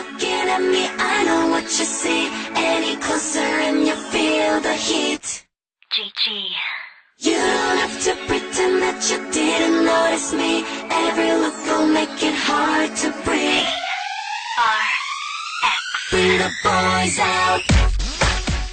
looking at me, I know what you see. Any closer and you feel the heat. GG. You don't have to pretend that you didn't notice me. Every look will make it hard to breathe. RX. Bring the boys out.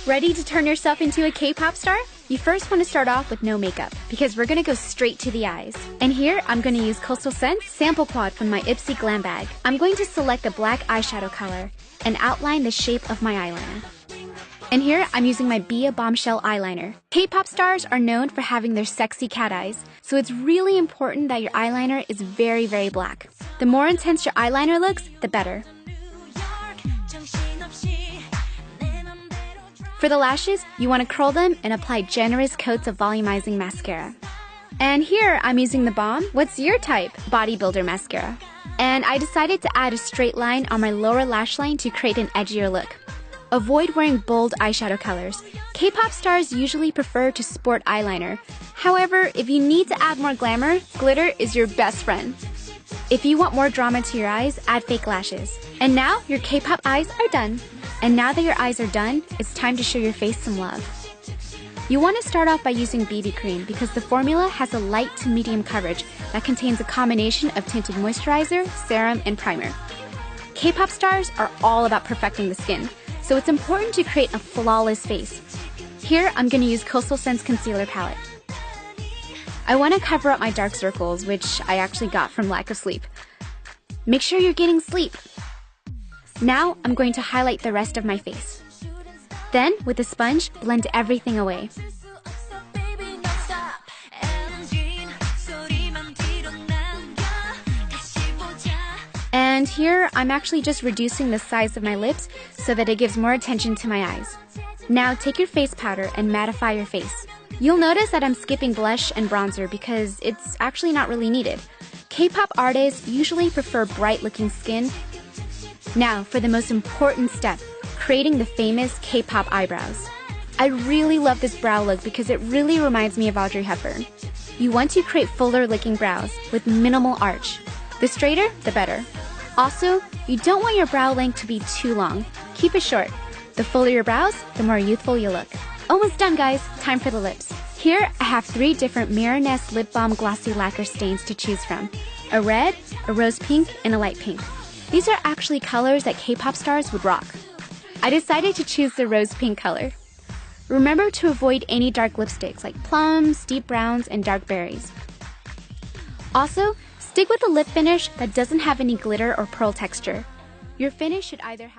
Ready to turn yourself into a K-pop star? You first want to start off with no makeup, because we're going to go straight to the eyes. And here, I'm going to use Coastal Scent's Sample Quad from my Ipsy Glam Bag. I'm going to select a black eyeshadow color and outline the shape of my eyeliner. And here, I'm using my Be a Bombshell eyeliner. K-pop stars are known for having their sexy cat eyes, so it's really important that your eyeliner is very, very black. The more intense your eyeliner looks, the better. For the lashes, you want to curl them and apply generous coats of volumizing mascara. And here, I'm using the Balm What's Your Type Bodybuilder Mascara. And I decided to add a straight line on my lower lash line to create an edgier look. Avoid wearing bold eyeshadow colors. K-pop stars usually prefer to sport eyeliner. However, if you need to add more glamour, glitter is your best friend. If you want more drama to your eyes, add fake lashes. And now, your K-pop eyes are done. And now that your eyes are done, it's time to show your face some love. You want to start off by using BB cream because the formula has a light to medium coverage that contains a combination of tinted moisturizer, serum, and primer. K-pop stars are all about perfecting the skin, so it's important to create a flawless face. Here, I'm going to use Coastal Scent's concealer palette. I want to cover up my dark circles, which I actually got from lack of sleep. Make sure you're getting sleep. Now, I'm going to highlight the rest of my face. Then, with a sponge, blend everything away. And here, I'm actually just reducing the size of my lips so that it gives more attention to my eyes. Now, take your face powder and mattify your face. You'll notice that I'm skipping blush and bronzer because it's actually not really needed. K-pop artists usually prefer bright-looking skin. Now, for the most important step, creating the famous K-pop eyebrows. I really love this brow look because it really reminds me of Audrey Hepburn. You want to create fuller-looking brows with minimal arch. The straighter, the better. Also, you don't want your brow length to be too long. Keep it short. The fuller your brows, the more youthful you look. Almost done, guys. Time for the lips. Here, I have 3 different Mirror Nest Lip Balm Glossy Lacquer stains to choose from. A red, a rose pink, and a light pink. These are actually colors that K-pop stars would rock. I decided to choose the rose pink color. Remember to avoid any dark lipsticks like plums, deep browns, and dark berries. Also, stick with a lip finish that doesn't have any glitter or pearl texture. Your finish should either have